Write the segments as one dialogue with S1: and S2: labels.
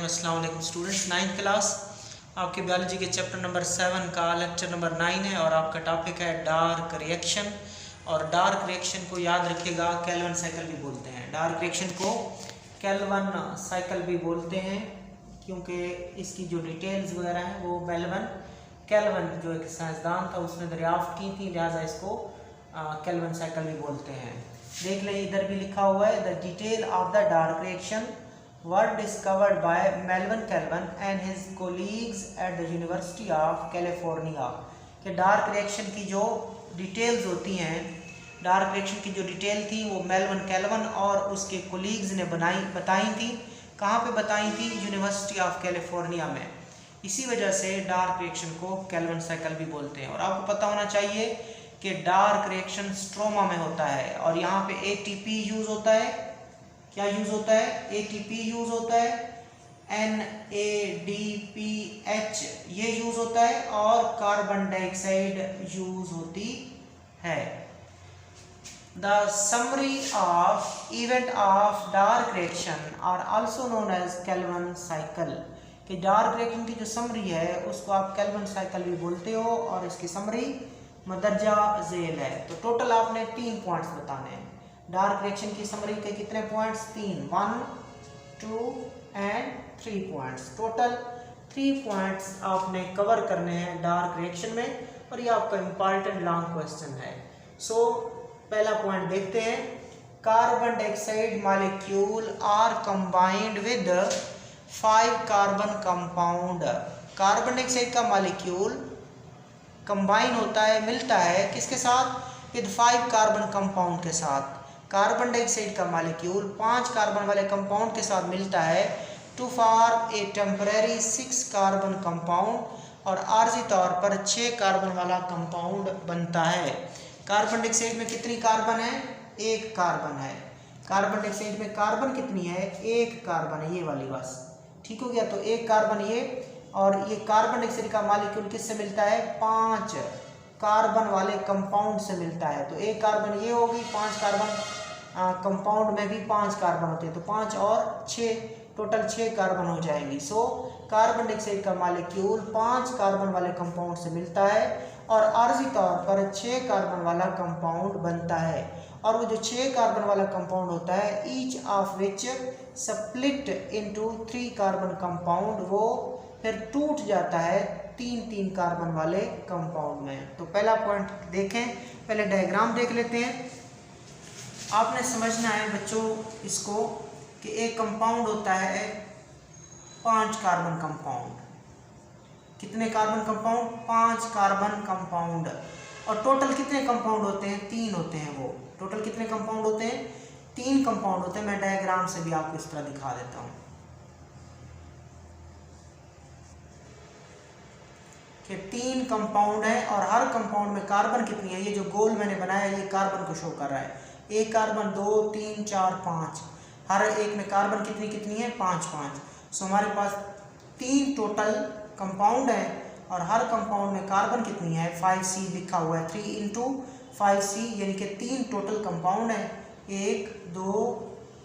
S1: अस्सलाम वालेकुम students. 9th class आपके बायोलॉजी के चैप्टर नंबर 7 का लेक्चर नंबर 9 है और आपका टॉपिक है डार्क रिएक्शन। और डार्क रिएक्शन को याद रखिएगा केल्विन साइकिल भी बोलते हैं। डार्क रिएक्शन को केल्विन साइकिल भी बोलते हैं क्योंकि इसकी जो डिटेल्स वगैरह हैं वो केल्विन जो एक साइंसदान था उसने दरियाफ्त की थी, लिहाजा इसको केल्विन साइकिल भी बोलते हैं। देख लें, इधर भी लिखा हुआ है the detail of the dark reaction were discovered by Melvin Kelvin and his colleagues at the University of California। कि डार्क रिएक्शन की जो डिटेल्स होती हैं, डार्क रिएक्शन की जो डिटेल थी वो मेलविन केल्विन और उसके कोलीग्स ने बताई थी। कहाँ पे बताई थी? यूनिवर्सिटी ऑफ कैलिफोर्निया में। इसी वजह से डार्क रिएक्शन को केल्विन साइकिल भी बोलते हैं। और आपको पता होना चाहिए कि डार्क रिएक्शन स्ट्रोमा में होता है और यहाँ पे एटीपी यूज होता है। क्या यूज होता है? एटीपी यूज होता है, NADPH ये यूज होता है और कार्बन डाइऑक्साइड यूज होती है। The summary of event of dark reaction are also known as Calvin cycle. कि डार्क रिएक्शन की जो समरी है उसको आप केल्विन साइकिल भी बोलते हो और इसकी समरी मदरजा झेल है। तो टोटल आपने 3 पॉइंट्स बताने हैं। डार्क रिएक्शन की समरी के कितने points? 3, 1, 2 and 3 points. Total 3 points आपने कवर करने हैं डार्क रिएक्शन में और ये आपका इंपॉर्टेंट लॉन्ग क्वेश्चन है। सो पहला पॉइंट देखते हैं। Carbon dioxide molecule are combined with 5 carbon compound. Carbon dioxide का मॉलिक्यूल कंबाइन होता है, मिलता है किसके साथ? विद 5 कार्बन कंपाउंड के साथ। कार्बन डाइऑक्साइड का मॉलिक्यूल 5 कार्बन वाले कंपाउंड के साथ मिलता है to form a temporary 6 carbon compound और आर्जी तौर पर 6 कार्बन वाला कंपाउंड बनता है। कार्बन डाइऑक्साइड में कितनी कार्बन है? 1 कार्बन है। कार्बन डाइऑक्साइड में कार्बन कितनी है? 1 कार्बन है, ये वाली बस। ठीक हो गया। तो 1 कार्बन ये, और ये कार्बन डाइऑक्साइड का मॉलिक्यूल किससे मिलता है? 5 कार्बन वाले कंपाउंड से मिलता है। तो 1 कार्बन ये होगी, 5 कार्बन कंपाउंड में भी 5 कार्बन होते हैं तो 5 और 6 टोटल 6 कार्बन हो जाएंगी। सो कार्बन डाइऑक्साइड का मॉलिक्यूल 5 कार्बन वाले कंपाउंड से मिलता है और आर्जी तौर पर 6 कार्बन वाला कंपाउंड बनता है। और वो जो 6 कार्बन वाला कंपाउंड होता है, each of which split into 3 carbon compound, वो फिर टूट जाता है 3-3 कार्बन वाले कंपाउंड में। तो पहला पॉइंट देखें, पहले डायग्राम देख लेते हैं। आपने समझना है बच्चों इसको कि एक कंपाउंड होता है 5 कार्बन कंपाउंड। कितने कार्बन कंपाउंड? 5 carbon compound. और टोटल कितने कंपाउंड होते हैं? 3 होते हैं। वो टोटल कितने कंपाउंड होते हैं? 3 कंपाउंड होते हैं। मैं डायग्राम से भी आपको इस तरह दिखा देता हूँ कि 3 कंपाउंड है और हर कंपाउंड में कार्बन कितनी है? ये जो गोल मैंने बनाया ये कार्बन को शो कर रहा है। 1 कार्बन, 2, 3, 4, 5, हर एक में कार्बन कितनी कितनी है? 5-5। सो हमारे पास 3 टोटल कंपाउंड है और हर कंपाउंड में कार्बन कितनी है? 5C लिखा हुआ है। 3 इंटू 5C यानी कि 3 टोटल कंपाउंड है। 1, 2,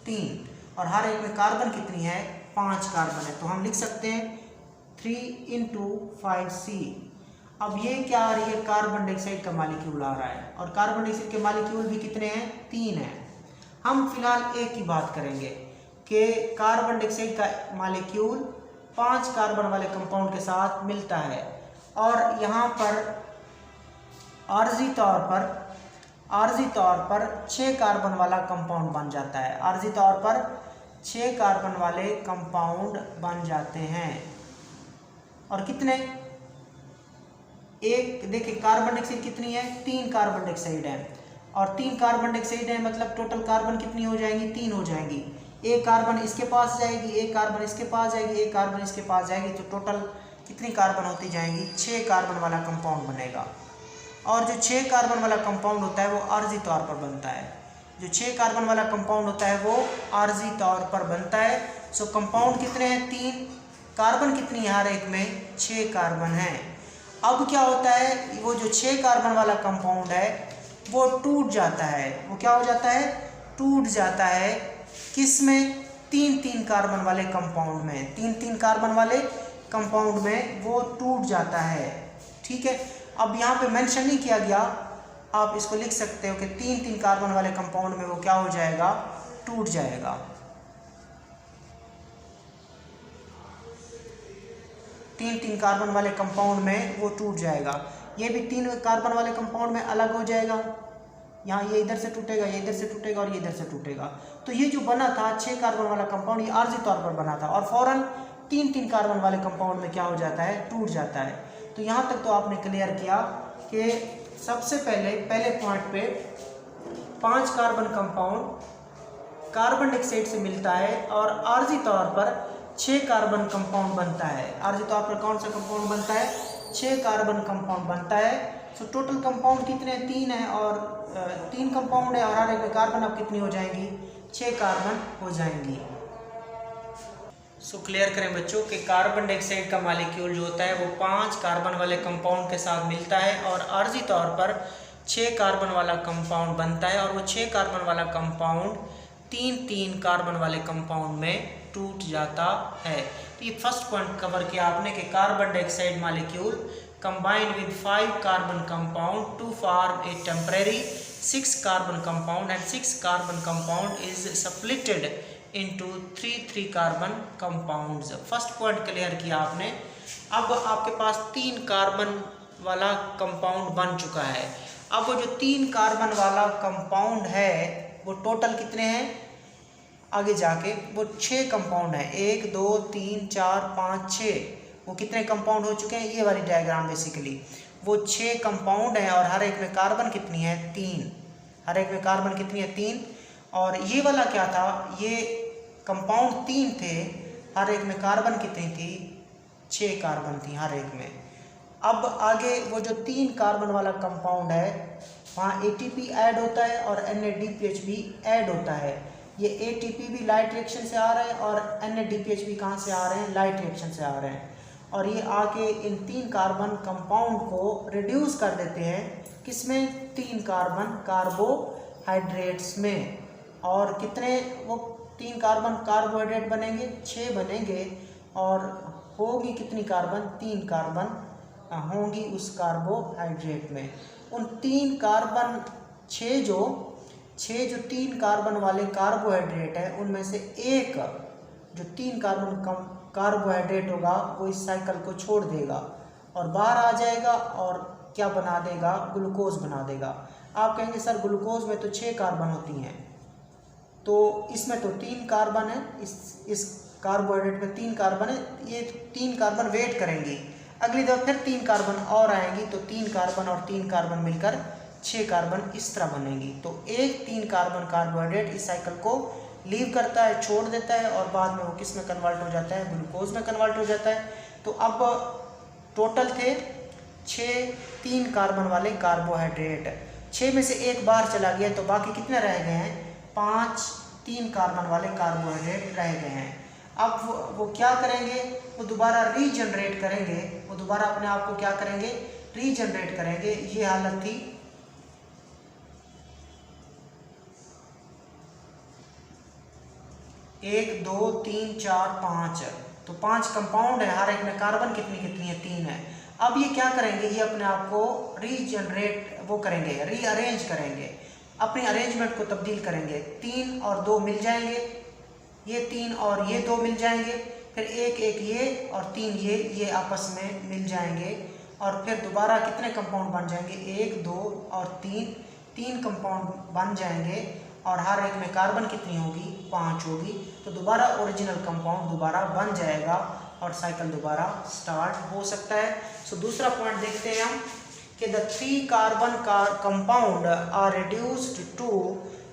S1: 3 और हर एक में कार्बन कितनी है? 5 कार्बन है। तो हम लिख सकते हैं 3 इंटू 5C। अब ये क्या आ रही है? कार्बन डाइऑक्साइड का मॉलिक्यूल आ रहा है और कार्बन डाइऑक्साइड के मॉलिक्यूल भी कितने हैं? 3 हैं। हम फिलहाल एक की बात करेंगे कि कार्बन डाइऑक्साइड का मॉलिक्यूल 5 कार्बन वाले कंपाउंड के साथ मिलता है और यहाँ पर आर्जी तौर पर 6 कार्बन वाला कंपाउंड बन जाता है। आर्जी तौर पर 6 कार्बन वाले कंपाउंड बन जाते हैं। और कितने? एक देखिए, कार्बन डाइऑक्साइड कितनी है? 3 कार्बन डाइऑक्साइड है और 3 कार्बन डाइऑक्साइड है मतलब टोटल कार्बन कितनी हो जाएंगी? 3 हो जाएंगी। 1 कार्बन इसके पास जाएगी, 1 कार्बन इसके पास जाएगी, 1 कार्बन इसके पास जाएगी, तो टोटल कितनी कार्बन होती जाएंगी? 6 कार्बन वाला कंपाउंड बनेगा। और जो 6 कार्बन वाला कंपाउंड होता है वो आर्जी तौर पर बनता है। जो 6 कार्बन वाला कंपाउंड होता है वो आर्जी तौर पर बनता है। सो कंपाउंड कितने हैं? 3। कार्बन कितनी है? हर एक में 6 कार्बन है। अब क्या होता है? वो जो 6 कार्बन वाला कंपाउंड है वो टूट जाता है। वो क्या हो जाता है? टूट जाता है। किस में? तीन कार्बन वाले कंपाउंड में, तीन कार्बन वाले कंपाउंड में वो टूट जाता है। ठीक है, अब यहाँ पे मेंशन नहीं किया गया, आप इसको लिख सकते हो कि तीन कार्बन वाले कंपाउंड में वो क्या हो जाएगा, टूट जाएगा। तीन कार्बन वाले कंपाउंड में वो टूट जाएगा। ये भी 3 कार्बन वाले कंपाउंड में अलग हो जाएगा, यहाँ ये इधर से टूटेगा, ये इधर से टूटेगा और ये इधर से टूटेगा। तो ये जो बना था 6 कार्बन वाला कंपाउंड, ये आर्जी तौर पर बना था और फौरन तीन कार्बन वाले कंपाउंड में क्या हो जाता है, टूट जाता है। तो यहाँ तक तो आपने क्लियर किया कि सबसे पहले पॉइंट पे 5 कार्बन कंपाउंड कार्बन डाइऑक्साइड से मिलता है और आर्जी तौर पर 6 कार्बन कंपाउंड बनता है। आर्जी तौर पर कौन सा कंपाउंड बनता है, 6 कार्बन कंपाउंड बनता है। सो टोटल कंपाउंड कितने, 3 है और 3 कंपाउंड है और हर एक में कार्बन अब कितनी हो जाएंगी, 6 कार्बन हो जाएंगी। सो क्लियर करें बच्चों कि कार्बन डाइऑक्साइड का मॉलिक्यूल जो होता है वो 5 कार्बन वाले कंपाउंड के साथ मिलता है और आर्जी तौर पर 6 कार्बन वाला कंपाउंड बनता है और वो 6 कार्बन वाला कंपाउंड तीन कार्बन वाले कंपाउंड में टूट जाता है। तो ये फर्स्ट पॉइंट कवर किया आपने कि carbon dioxide molecule combine with 5 carbon compound to form a temporary 6 carbon compound and 6 carbon compound is splitted into 3 carbon compounds। First point clear किया आपने। अब आपके पास 3 कार्बन वाला कंपाउंड बन चुका है। अब वो जो 3 कार्बन वाला कंपाउंड है वो टोटल कितने हैं, आगे जाके वो 6 कंपाउंड है, 1 2 3 4 5 6, वो कितने कंपाउंड हो चुके हैं, ये वाली डायग्राम बेसिकली वो 6 कंपाउंड है और हर एक में कार्बन कितनी है, 3, हर एक में कार्बन कितनी है, 3। और ये वाला क्या था, ये कंपाउंड 3 थे, हर एक में कार्बन कितनी थी, 6 कार्बन थी हर एक में। अब आगे वो जो 3 कार्बन वाला कंपाउंड है वहाँ ATP ऐड होता है और NADPH भी ऐड होता है। ये ATP भी लाइट रिएक्शन से आ रहा है और NADPH भी कहाँ से आ रहे हैं, लाइट रिएक्शन से आ रहे हैं। और ये आके इन 3 कार्बन कंपाउंड को रिड्यूस कर देते हैं किसमें, 3 कार्बन कार्बोहाइड्रेट्स में। और कितने वो 3 कार्बन कार्बोहाइड्रेट बनेंगे, 6 बनेंगे और होगी कितनी कार्बन, 3 कार्बन होंगी उस कार्बोहाइड्रेट में। उन 3 कार्बन 6 जो 3 कार्बन वाले कार्बोहाइड्रेट है उनमें से एक जो 3 कार्बन कार्बोहाइड्रेट होगा वो इस साइकिल को छोड़ देगा और बाहर आ जाएगा और क्या बना देगा, ग्लूकोज बना देगा। आप कहेंगे सर ग्लूकोज में तो 6 कार्बन होती हैं, तो इसमें तो 3 कार्बन है, इस कार्बोहाइड्रेट में 3 कार्बन है, ये 3 कार्बन वेट करेंगी, अगली दफा फिर 3 कार्बन और आएंगी तो 3 कार्बन और 3 कार्बन मिलकर 6 कार्बन इस तरह बनेगी। तो एक 3 कार्बन कार्बोहाइड्रेट इस साइकिल को लीव करता है, छोड़ देता है और बाद में वो किस में कन्वर्ट हो जाता है, ग्लूकोज में कन्वर्ट हो जाता है। तो अब टोटल थे 6 3 कार्बन वाले कार्बोहाइड्रेट, 6 में से एक बाहर चला गया तो बाकी कितने रह गए हैं, 5 3 कार्बन वाले कार्बोहाइड्रेट रह गए हैं। अब वो क्या करेंगे, वो दोबारा रीजनरेट करेंगे, वो दोबारा अपने आप को क्या करेंगे, रीजनरेट करेंगे। ये हालत थी 1 2 3 4 5, तो 5 कंपाउंड है, हर एक में कार्बन कितनी है, 3 है। अब ये क्या करेंगे, ये अपने आप को रीजनरेट वो करेंगे, रीअरेंज करेंगे, अपनी अरेंजमेंट को तब्दील करेंगे। 3 और 2 मिल जाएंगे, ये 3 और ये 2 मिल जाएंगे, फिर 1 1 ये और 3 ये आपस में मिल जाएंगे और फिर दोबारा कितने कंपाउंड बन जाएंगे, 1 2 और 3 कंपाउंड बन जाएंगे और हर एक में कार्बन कितनी होगी, 5 होगी। तो दोबारा ओरिजिनल कंपाउंड दोबारा बन जाएगा और साइकिल दोबारा स्टार्ट हो सकता है। सो दूसरा पॉइंट देखते हैं हम कि the 3 carbon compound are reduced to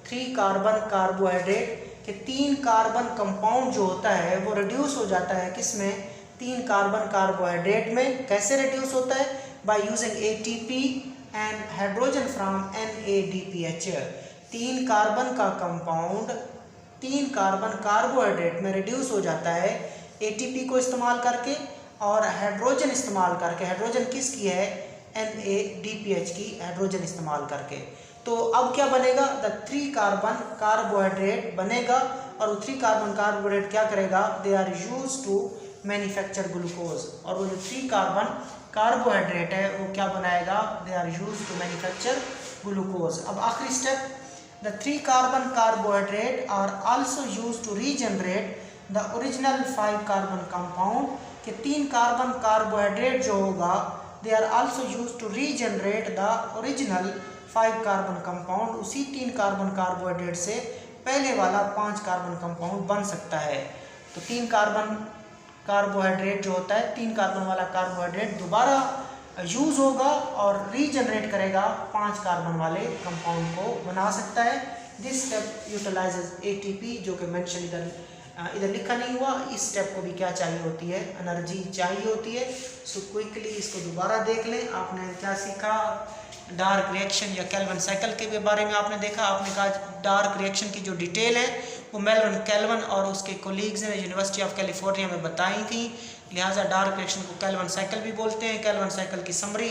S1: 3 carbon carbohydrate, कि 3 कार्बन कंपाउंड जो होता है वो रिड्यूस हो जाता है किसमें, 3 कार्बन कार्बोहाइड्रेट में। कैसे रिड्यूस होता है, by using ATP and hydrogen from NADPH। 3 carbon का कंपाउंड 3 कार्बन कार्बोहाइड्रेट में रिड्यूस हो जाता है ATP को इस्तेमाल करके और हाइड्रोजन इस्तेमाल करके। हाइड्रोजन किसकी है, NADPH की हाइड्रोजन इस्तेमाल करके। तो अब क्या बनेगा, द 3 कार्बन कार्बोहाइड्रेट बनेगा और वो 3 कार्बन कार्बोहाइड्रेट क्या करेगा, they are use to manufacture glucose, और वो जो 3 कार्बन कार्बोहाइड्रेट है वो क्या बनाएगा, they are use to manufacture glucose. अब आखिरी step, the 3 carbon carbohydrate are also use to regenerate the original 5 carbon compound, कि 3 कार्बन कार्बोहाइड्रेट जो होगा they are also use to regenerate the original 5 carbon compound, उसी 3 carbon carbohydrate से पहले वाला 5 carbon compound बन सकता है। तो 3 कार्बन कार्बोहाइड्रेट जो होता है, 3 कार्बन वाला कार्बोहाइड्रेट दोबारा यूज होगा और रीजनरेट करेगा 5 कार्बन वाले कंपाउंड को बना सकता है। दिस स्टेप यूटिलाइजेज एटीपी, जो कि मेंशन इधर लिखा नहीं हुआ। इस स्टेप को भी क्या चाहिए होती है, एनर्जी चाहिए होती है। सो क्विकली इसको दोबारा देख लें। आपने क्या सीखा, डार्क रिएक्शन या केल्विन साइकिल के बारे में आपने देखा। आपने कहा डार्क रिएक्शन की जो डिटेल है वो मेल्विन केल्विन और उसके कोलीग्स ने यूनिवर्सिटी ऑफ कैलिफोर्निया में बताई थी, लिहाजा डार्क रिएक्शन को केल्विन साइकिल भी बोलते हैं। केल्विन साइकिल की समरी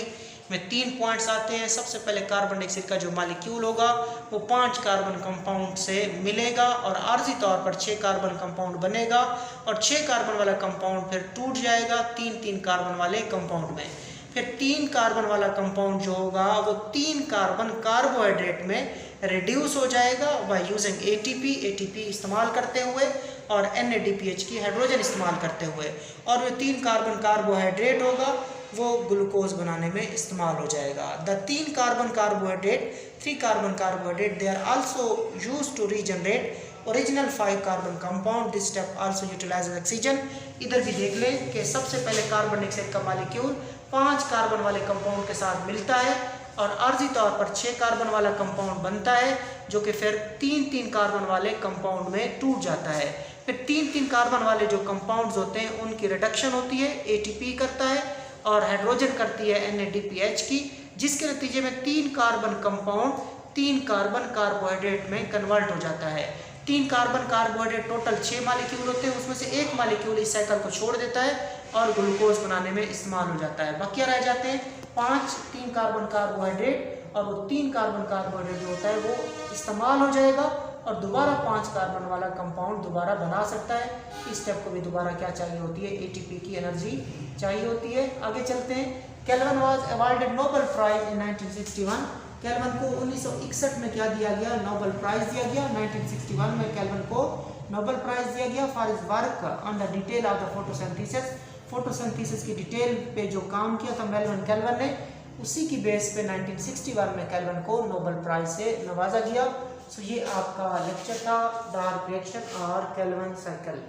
S1: में 3 पॉइंट्स आते हैं। सबसे पहले कार्बन डाइऑक्साइड का जो मालिक्यूल होगा वो 5 कार्बन कंपाउंड से मिलेगा और आर्जी तौर पर 6 कार्बन कंपाउंड बनेगा, और 6 कार्बन वाला कंपाउंड फिर टूट जाएगा 3-3 कार्बन वाले कंपाउंड में। फिर 3 कार्बन वाला कंपाउंड जो होगा वो 3 कार्बन कार्बोहाइड्रेट में रिड्यूस हो जाएगा बाय यूजिंग एटीपी इस्तेमाल करते हुए और NADPH की हाइड्रोजन इस्तेमाल करते हुए, और वो 3 कार्बन कार्बोहाइड्रेट होगा वो ग्लूकोज बनाने में इस्तेमाल हो जाएगा। The 3 carbon carbohydrate 3 carbon carbohydrate they are also use to regenerate original 5 carbon compound, this step also utilises oxygen. इधर भी देख लें कि सबसे पहले कार्बन डाइऑक्साइड का मालिक्यूल 5 कार्बन वाले कंपाउंड के साथ मिलता है और आर्जी तौर पर 6 कार्बन वाला कंपाउंड बनता है, जो कि फिर 3-3 कार्बन वाले कंपाउंड में टूट जाता है। फिर 3-3 कार्बन वाले जो कंपाउंड्स होते हैं उनकी रिडक्शन होती है, एटीपी करता है और हाइड्रोजन करती है NADPH की, जिसके नतीजे में 3 कार्बन कंपाउंड 3 कार्बन कार्बोहाइड्रेट में कन्वर्ट हो जाता है। 3 कार्बन कार्बोहाइड्रेट टोटल 6 मालिक्यूल होते हैं, उसमें से एक मालिक्यूल इस साइकिल को छोड़ देता है और ग्लूकोज बनाने में इस्तेमाल हो जाता है। बाकी रह जाते हैं 3 कार्बन कार्बोहाइड्रेट, और वो 3 कार्बन कार्बोहाइड्रेट जो होता है वो इस्तेमाल हो जाएगा और दोबारा 5 कार्बन वाला कंपाउंड दोबारा बना सकता है। इस स्टेप को भी दोबारा क्या चाहिए होती है, एटीपी की एनर्जी चाहिए होती है। आगे चलते हैं। Calvin was awarded Nobel prize in 1961। Calvin को 1961 में क्या दिया गया, नोबेल प्राइज दिया गया। 1961 में केल्विन को नोबेल प्राइज दिया गया for his work on the detail of the photosynthesis. Photosynthesis की डिटेल पे जो काम किया था मेल्विन केल्विन ने, उसी की बेस पे 1961 में केल्विन को नोबेल प्राइज से नवाजा गया। सो ये आपका लेक्चर था, डार्क रिएक्शन और केल्विन साइकिल।